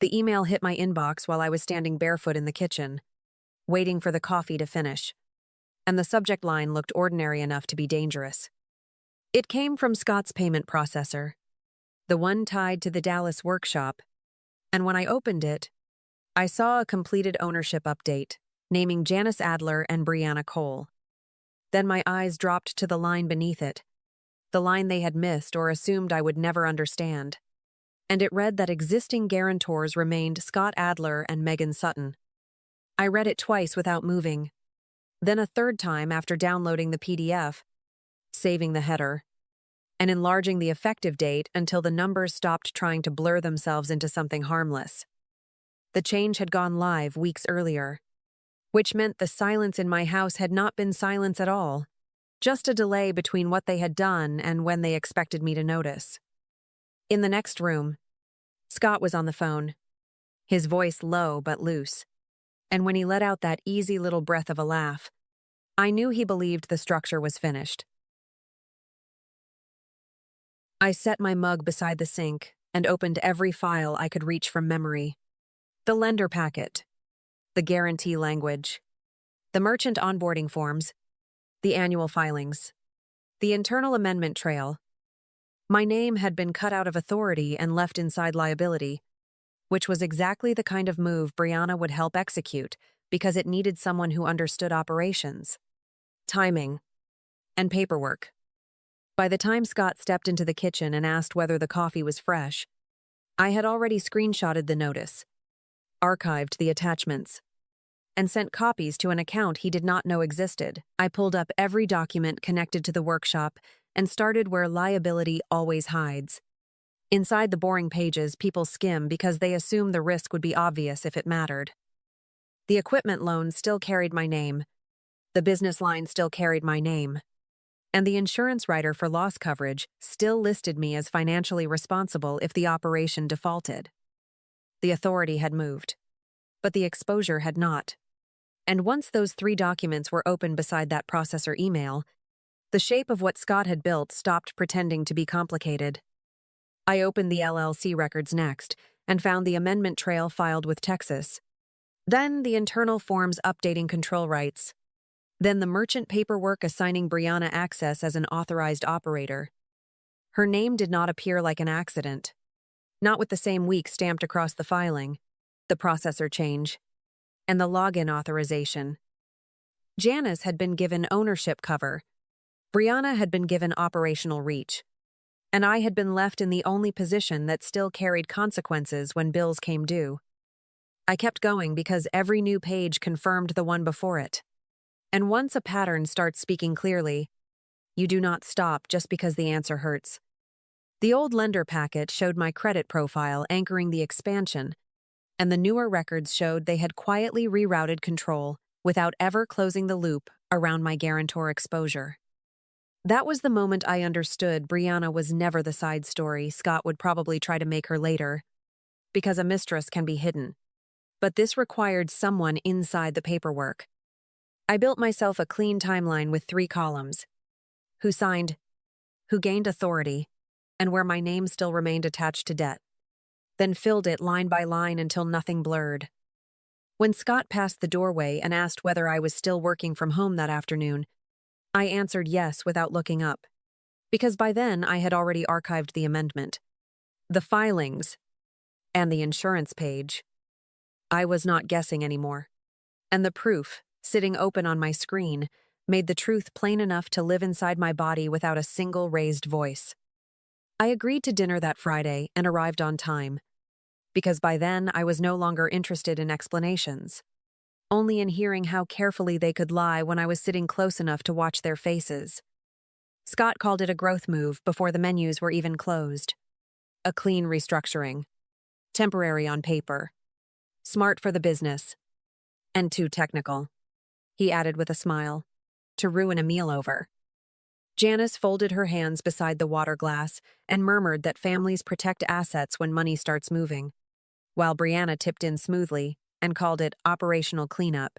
The email hit my inbox while I was standing barefoot in the kitchen, waiting for the coffee to finish, and the subject line looked ordinary enough to be dangerous. It came from Scott's payment processor, the one tied to the Dallas workshop, and when I opened it, I saw a completed ownership update, naming Janice Adler and Brianna Cole. Then my eyes dropped to the line beneath it, the line they had missed or assumed I would never understand. And it read that existing guarantors remained Scott Adler and Megan Sutton. I read it twice without moving, then a third time after downloading the PDF, saving the header, and enlarging the effective date until the numbers stopped trying to blur themselves into something harmless. The change had gone live weeks earlier, which meant the silence in my house had not been silence at all, just a delay between what they had done and when they expected me to notice. In the next room, Scott was on the phone, his voice low but loose, and when he let out that easy little breath of a laugh, I knew he believed the structure was finished. I set my mug beside the sink and opened every file I could reach from memory. The lender packet, the guarantee language, the merchant onboarding forms, the annual filings, the internal amendment trail. My name had been cut out of authority and left inside liability, which was exactly the kind of move Brianna would help execute because it needed someone who understood operations, timing, and paperwork. By the time Scott stepped into the kitchen and asked whether the coffee was fresh, I had already screenshotted the notice, archived the attachments, and sent copies to an account he did not know existed. I pulled up every document connected to the workshop and started where liability always hides. Inside the boring pages, people skim because they assume the risk would be obvious if it mattered. The equipment loan still carried my name, the business line still carried my name, and the insurance writer for loss coverage still listed me as financially responsible if the operation defaulted. The authority had moved, but the exposure had not. And once those 3 documents were open beside that processor email, the shape of what Scott had built stopped pretending to be complicated. I opened the LLC records next and found the amendment trail filed with Texas. Then the internal forms updating control rights. Then the merchant paperwork assigning Brianna access as an authorized operator. Her name did not appear like an accident. Not with the same week stamped across the filing, the processor change, and the login authorization. Janice had been given ownership cover. Brianna had been given operational reach. And I had been left in the only position that still carried consequences when bills came due. I kept going because every new page confirmed the one before it. And once a pattern starts speaking clearly, you do not stop just because the answer hurts. The old lender packet showed my credit profile anchoring the expansion, and the newer records showed they had quietly rerouted control without ever closing the loop around my guarantor exposure. That was the moment I understood Brianna was never the side story Scott would probably try to make her later, because a mistress can be hidden. But this required someone inside the paperwork. I built myself a clean timeline with 3 columns. Who signed, who gained authority, and where my name still remained attached to debt. Then filled it line by line until nothing blurred. When Scott passed the doorway and asked whether I was still working from home that afternoon, I answered yes without looking up, because by then I had already archived the amendment, the filings, and the insurance page. I was not guessing anymore, and the proof, sitting open on my screen, made the truth plain enough to live inside my body without a single raised voice. I agreed to dinner that Friday and arrived on time, because by then I was no longer interested in explanations, only in hearing how carefully they could lie when I was sitting close enough to watch their faces. Scott called it a growth move before the menus were even closed. A clean restructuring. Temporary on paper. Smart for the business. And too technical, he added with a smile, to ruin a meal over. Janice folded her hands beside the water glass and murmured that families protect assets when money starts moving, while Brianna tipped in smoothly and called it operational cleanup,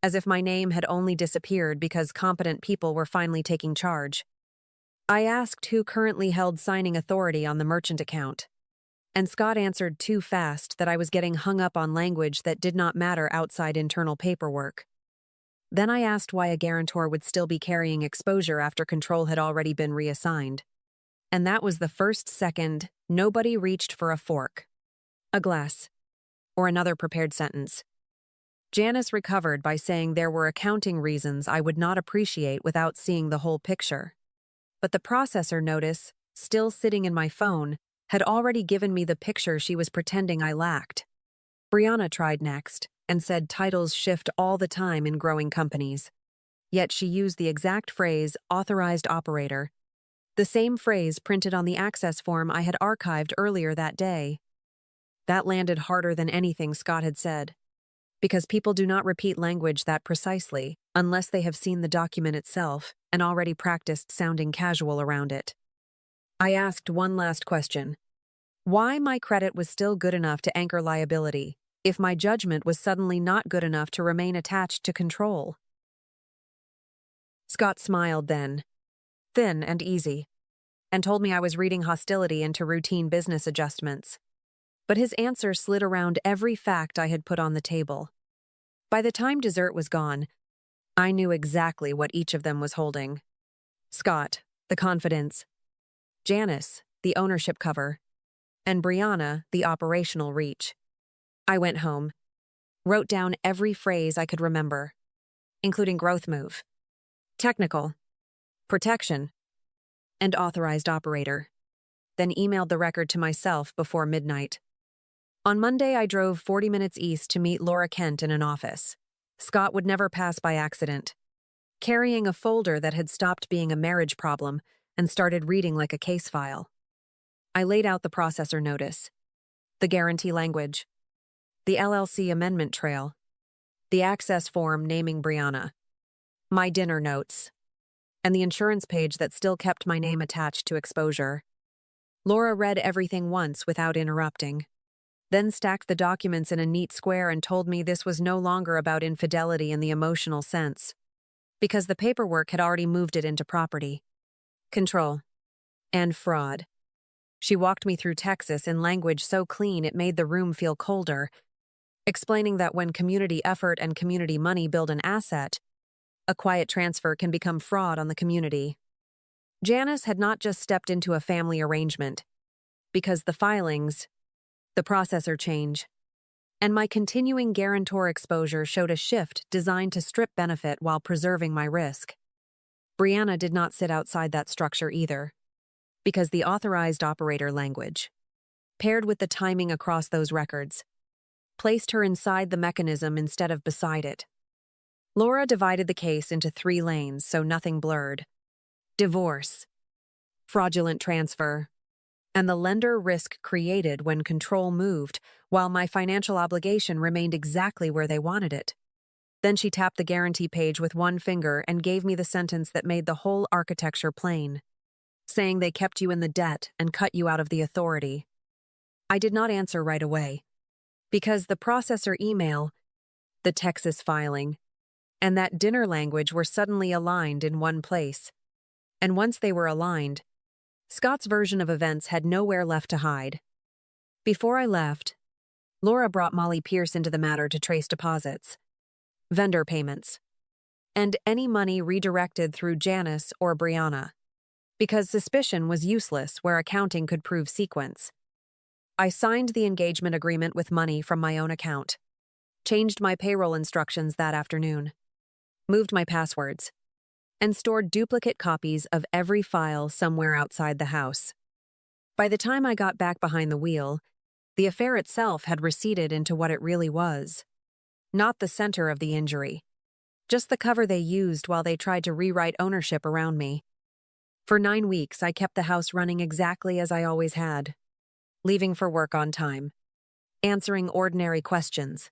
as if my name had only disappeared because competent people were finally taking charge. I asked who currently held signing authority on the merchant account, and Scott answered too fast that I was getting hung up on language that did not matter outside internal paperwork. Then I asked why a guarantor would still be carrying exposure after control had already been reassigned. And that was the first second nobody reached for a fork, a glass, or another prepared sentence. Janice recovered by saying there were accounting reasons I would not appreciate without seeing the whole picture. But the processor notice, still sitting in my phone, had already given me the picture she was pretending I lacked. Brianna tried next, and said titles shift all the time in growing companies. Yet she used the exact phrase, authorized operator, the same phrase printed on the access form I had archived earlier that day. That landed harder than anything Scott had said, because people do not repeat language that precisely unless they have seen the document itself and already practiced sounding casual around it. I asked one last question. Why my credit was still good enough to anchor liability if my judgment was suddenly not good enough to remain attached to control? Scott smiled then, thin and easy, and told me I was reading hostility into routine business adjustments. But his answer slid around every fact I had put on the table. By the time dessert was gone, I knew exactly what each of them was holding. Scott, the confidence; Janice, the ownership cover; and Brianna, the operational reach. I went home, wrote down every phrase I could remember, including growth move, technical, protection, and authorized operator, then emailed the record to myself before midnight. On Monday, I drove 40 minutes east to meet Laura Kent in an office. Scott would never pass by accident, carrying a folder that had stopped being a marriage problem and started reading like a case file. I laid out the processor notice, the guarantee language, the LLC amendment trail, the access form naming Brianna, my dinner notes, and the insurance page that still kept my name attached to exposure. Laura read everything once without interrupting, then stacked the documents in a neat square and told me this was no longer about infidelity in the emotional sense, because the paperwork had already moved it into property, control, and fraud. She walked me through Texas in language so clean it made the room feel colder, explaining that when community effort and community money build an asset, a quiet transfer can become fraud on the community. Janice had not just stepped into a family arrangement, because the filings, the processor change, and my continuing guarantor exposure showed a shift designed to strip benefit while preserving my risk. Brianna did not sit outside that structure either, because the authorized operator language, paired with the timing across those records, placed her inside the mechanism instead of beside it. Laura divided the case into 3 lanes so nothing blurred: divorce, fraudulent transfer, and the lender risk created when control moved while my financial obligation remained exactly where they wanted it. Then she tapped the guarantee page with one finger and gave me the sentence that made the whole architecture plain, saying they kept you in the debt and cut you out of the authority. I did not answer right away, because the processor email, the Texas filing, and that dinner language were suddenly aligned in one place. And once they were aligned, Scott's version of events had nowhere left to hide. Before I left, Laura brought Molly Pierce into the matter to trace deposits, vendor payments, and any money redirected through Janice or Brianna, because suspicion was useless where accounting could prove sequence. I signed the engagement agreement with money from my own account, changed my payroll instructions that afternoon, moved my passwords, and stored duplicate copies of every file somewhere outside the house. By the time I got back behind the wheel, the affair itself had receded into what it really was. Not the center of the injury, just the cover they used while they tried to rewrite ownership around me. For 9 weeks, I kept the house running exactly as I always had, leaving for work on time, answering ordinary questions,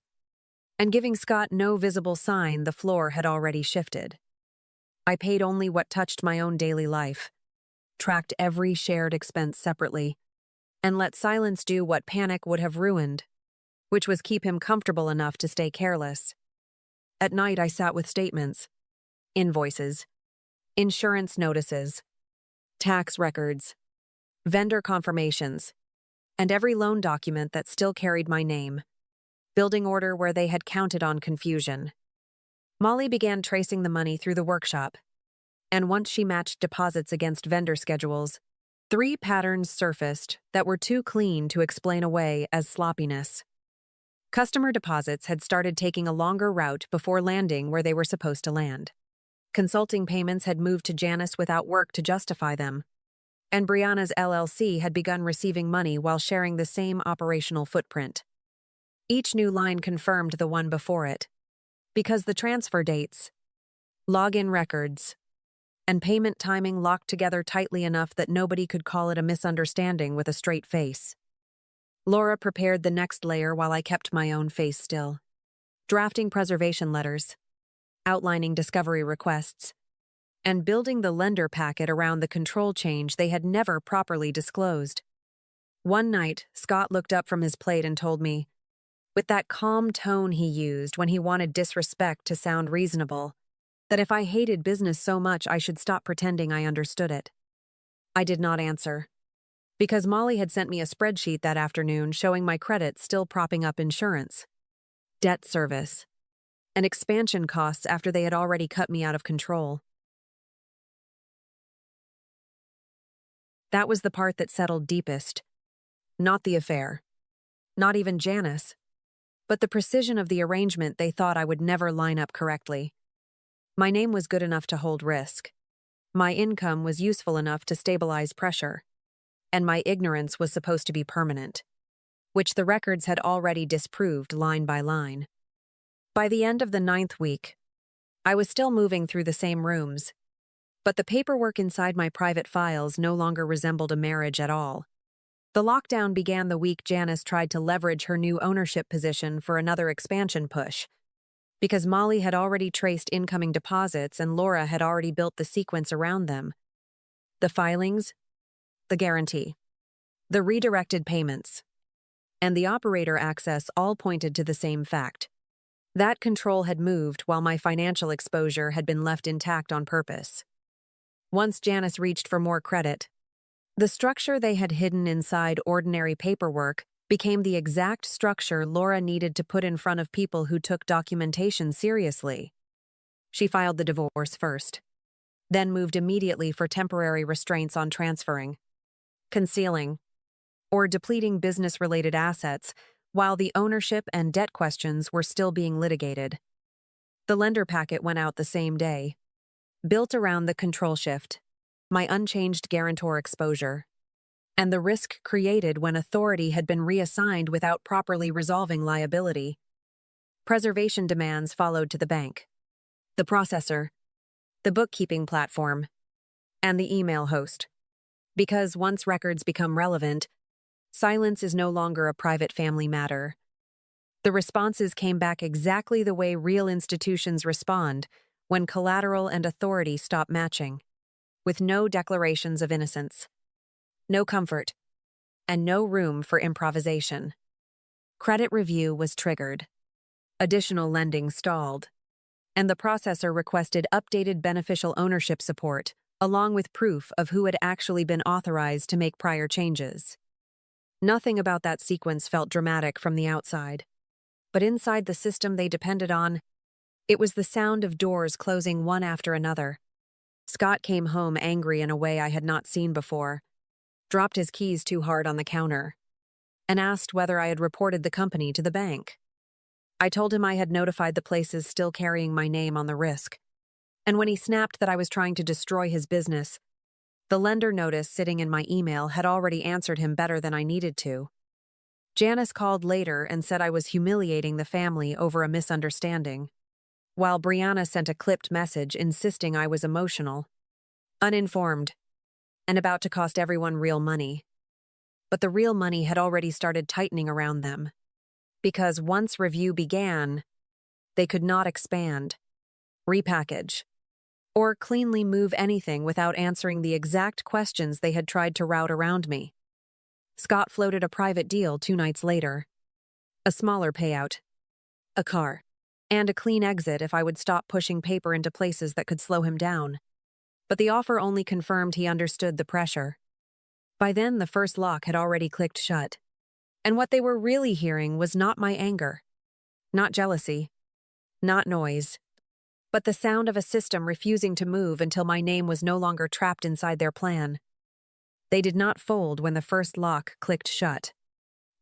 and giving Scott no visible sign the floor had already shifted. I paid only what touched my own daily life, tracked every shared expense separately, and let silence do what panic would have ruined, which was keep him comfortable enough to stay careless. At night, I sat with statements, invoices, insurance notices, tax records, vendor confirmations, and every loan document that still carried my name, building order where they had counted on confusion. Molly began tracing the money through the workshop, and once she matched deposits against vendor schedules, 3 patterns surfaced that were too clean to explain away as sloppiness. Customer deposits had started taking a longer route before landing where they were supposed to land. Consulting payments had moved to Janice without work to justify them, and Brianna's LLC had begun receiving money while sharing the same operational footprint. Each new line confirmed the one before it, because the transfer dates, login records, and payment timing locked together tightly enough that nobody could call it a misunderstanding with a straight face. Laura prepared the next layer while I kept my own face still, drafting preservation letters, outlining discovery requests, and building the lender packet around the control change they had never properly disclosed. One night, Scott looked up from his plate and told me, with that calm tone he used when he wanted disrespect to sound reasonable, that if I hated business so much I should stop pretending I understood it. I did not answer, because Molly had sent me a spreadsheet that afternoon showing my credits still propping up insurance, debt service, and expansion costs after they had already cut me out of control. That was the part that settled deepest. Not the affair. Not even Janice. But the precision of the arrangement they thought I would never line up correctly. My name was good enough to hold risk. My income was useful enough to stabilize pressure. And my ignorance was supposed to be permanent, which the records had already disproved line by line. By the end of the 9th week, I was still moving through the same rooms, but the paperwork inside my private files no longer resembled a marriage at all. The lockdown began the week Janice tried to leverage her new ownership position for another expansion push, because Molly had already traced incoming deposits and Laura had already built the sequence around them. The filings, the guarantee, the redirected payments, and the operator access all pointed to the same fact. That control had moved while my financial exposure had been left intact on purpose. Once Janice reached for more credit, the structure they had hidden inside ordinary paperwork became the exact structure Laura needed to put in front of people who took documentation seriously. She filed the divorce first, then moved immediately for temporary restraints on transferring, concealing, or depleting business-related assets while the ownership and debt questions were still being litigated. The lender packet went out the same day, built around the control shift, my unchanged guarantor exposure, and the risk created when authority had been reassigned without properly resolving liability. Preservation demands followed to the bank, the processor, the bookkeeping platform, and the email host. Because once records become relevant, silence is no longer a private family matter. The responses came back exactly the way real institutions respond when collateral and authority stop matching, with no declarations of innocence, no comfort, and no room for improvisation. Credit review was triggered. Additional lending stalled, and the processor requested updated beneficial ownership support, along with proof of who had actually been authorized to make prior changes. Nothing about that sequence felt dramatic from the outside, but inside the system they depended on, it was the sound of doors closing one after another. Scott came home angry in a way I had not seen before, dropped his keys too hard on the counter, and asked whether I had reported the company to the bank. I told him I had notified the places still carrying my name on the risk, and when he snapped that I was trying to destroy his business, the lender notice sitting in my email had already answered him better than I needed to. Janice called later and said I was humiliating the family over a misunderstanding, while Brianna sent a clipped message insisting I was emotional, uninformed, and about to cost everyone real money. But the real money had already started tightening around them, because once review began, they could not expand, repackage, or cleanly move anything without answering the exact questions they had tried to route around me. Scott floated a private deal 2 nights later. A smaller payout, a car, and a clean exit if I would stop pushing paper into places that could slow him down. But the offer only confirmed he understood the pressure. By then, the first lock had already clicked shut, And what they were really hearing was not my anger, not jealousy, not noise, but the sound of a system refusing to move until my name was no longer trapped inside their plan. They did not fold when the first lock clicked shut.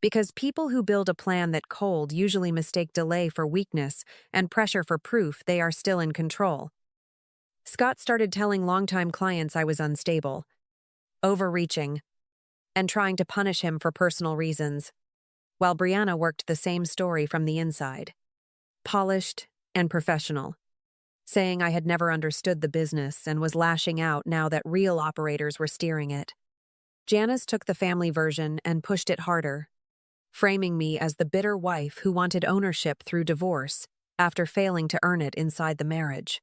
Because people who build a plan that cold usually mistake delay for weakness and pressure for proof they are still in control. Scott started telling longtime clients I was unstable, overreaching, and trying to punish him for personal reasons, while Brianna worked the same story from the inside, polished and professional, saying I had never understood the business and was lashing out now that real operators were steering it. Janice took the family version and pushed it harder, framing me as the bitter wife who wanted ownership through divorce after failing to earn it inside the marriage.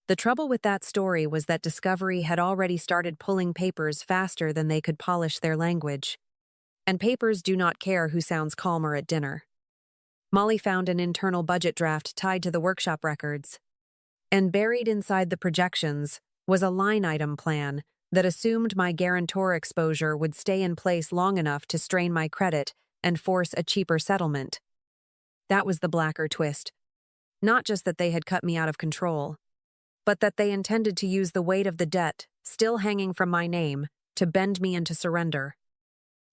The trouble with that story was that Discovery had already started pulling papers faster than they could polish their language. And papers do not care who sounds calmer at dinner. Molly found an internal budget draft tied to the workshop records. And buried inside the projections was a line item plan that assumed my guarantor exposure would stay in place long enough to strain my credit and force a cheaper settlement. That was the blacker twist. Not just that they had cut me out of control, but that they intended to use the weight of the debt, still hanging from my name, to bend me into surrender.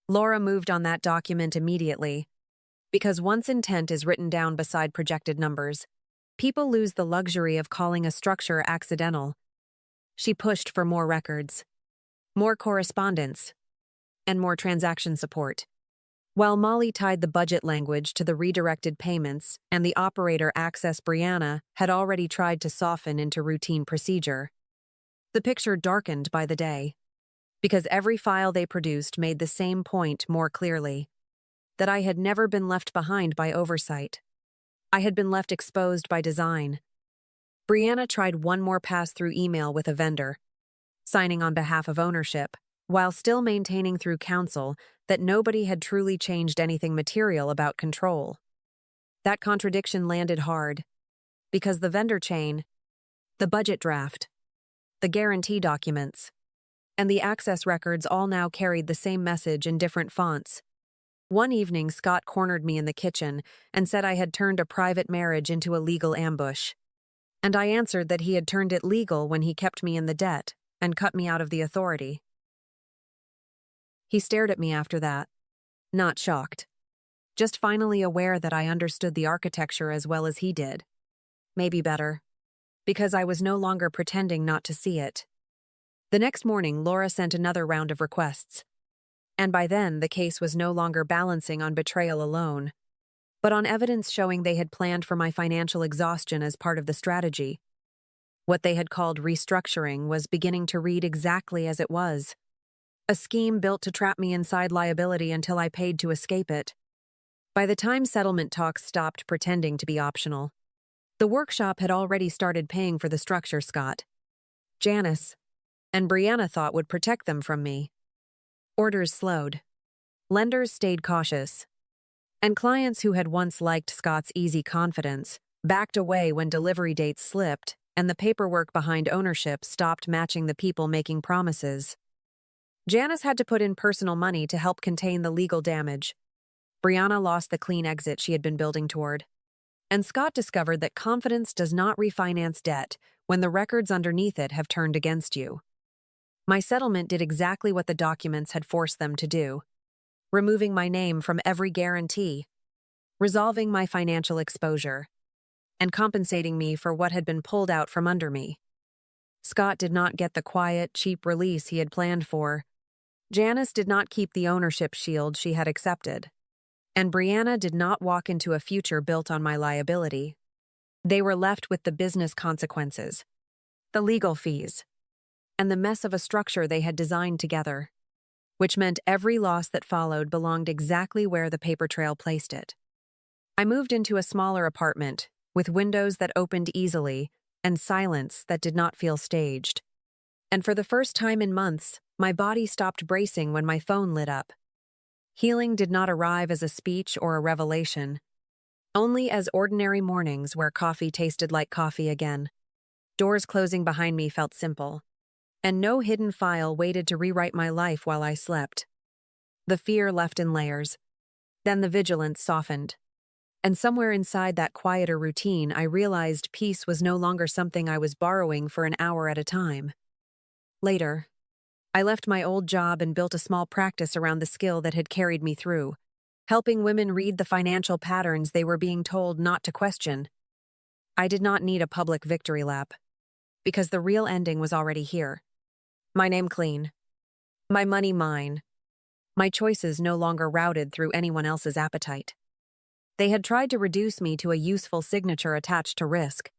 Laura moved on that document immediately, because once intent is written down beside projected numbers, people lose the luxury of calling a structure accidental. She pushed for more records, more correspondence, and more transaction support. While Molly tied the budget language to the redirected payments and the operator access Brianna had already tried to soften into routine procedure, the picture darkened by the day, because every file they produced made the same point more clearly, that I had never been left behind by oversight. I had been left exposed by design. Brianna tried one more pass-through email with a vendor, signing on behalf of ownership, while still maintaining through counsel that nobody had truly changed anything material about control. That contradiction landed hard, because the vendor chain, the budget draft, the guarantee documents, and the access records all now carried the same message in different fonts. One evening, Scott cornered me in the kitchen and said I had turned a private marriage into a legal ambush. And I answered that he had turned it legal when he kept me in the debt and cut me out of the authority. He stared at me after that, not shocked, just finally aware that I understood the architecture as well as he did. Maybe better, because I was no longer pretending not to see it. The next morning, Laura sent another round of requests. And by then, the case was no longer balancing on betrayal alone, but on evidence showing they had planned for my financial exhaustion as part of the strategy. What they had called restructuring was beginning to read exactly as it was. A scheme built to trap me inside liability until I paid to escape it. By the time settlement talks stopped pretending to be optional, the workshop had already started paying for the structure Scott, Janice, and Brianna thought would protect them from me. Orders slowed. Lenders stayed cautious. And clients who had once liked Scott's easy confidence backed away when delivery dates slipped and the paperwork behind ownership stopped matching the people making promises. Janice had to put in personal money to help contain the legal damage. Brianna lost the clean exit she had been building toward. And Scott discovered that confidence does not refinance debt when the records underneath it have turned against you. My settlement did exactly what the documents had forced them to do, removing my name from every guarantee, resolving my financial exposure, and compensating me for what had been pulled out from under me. Scott did not get the quiet, cheap release he had planned for. Janice did not keep the ownership shield she had accepted. And Brianna did not walk into a future built on my liability. They were left with the business consequences, the legal fees, and the mess of a structure they had designed together, which meant every loss that followed belonged exactly where the paper trail placed it. I moved into a smaller apartment, with windows that opened easily and silence that did not feel staged. And for the first time in months, my body stopped bracing when my phone lit up. Healing did not arrive as a speech or a revelation, only as ordinary mornings where coffee tasted like coffee again. Doors closing behind me felt simple, and no hidden file waited to rewrite my life while I slept. The fear left in layers. Then the vigilance softened. And somewhere inside that quieter routine, I realized peace was no longer something I was borrowing for an hour at a time. Later, I left my old job and built a small practice around the skill that had carried me through, helping women read the financial patterns they were being told not to question. I did not need a public victory lap, because the real ending was already here. My name clean. My money mine. My choices no longer routed through anyone else's appetite. They had tried to reduce me to a useful signature attached to risk,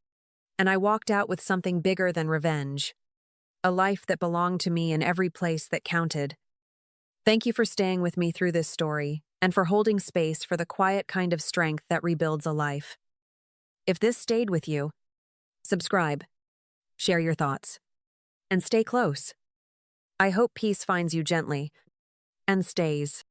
and I walked out with something bigger than revenge. A life that belonged to me in every place that counted. Thank you for staying with me through this story, and for holding space for the quiet kind of strength that rebuilds a life. If this stayed with you, subscribe, share your thoughts, and stay close. I hope peace finds you gently, and stays.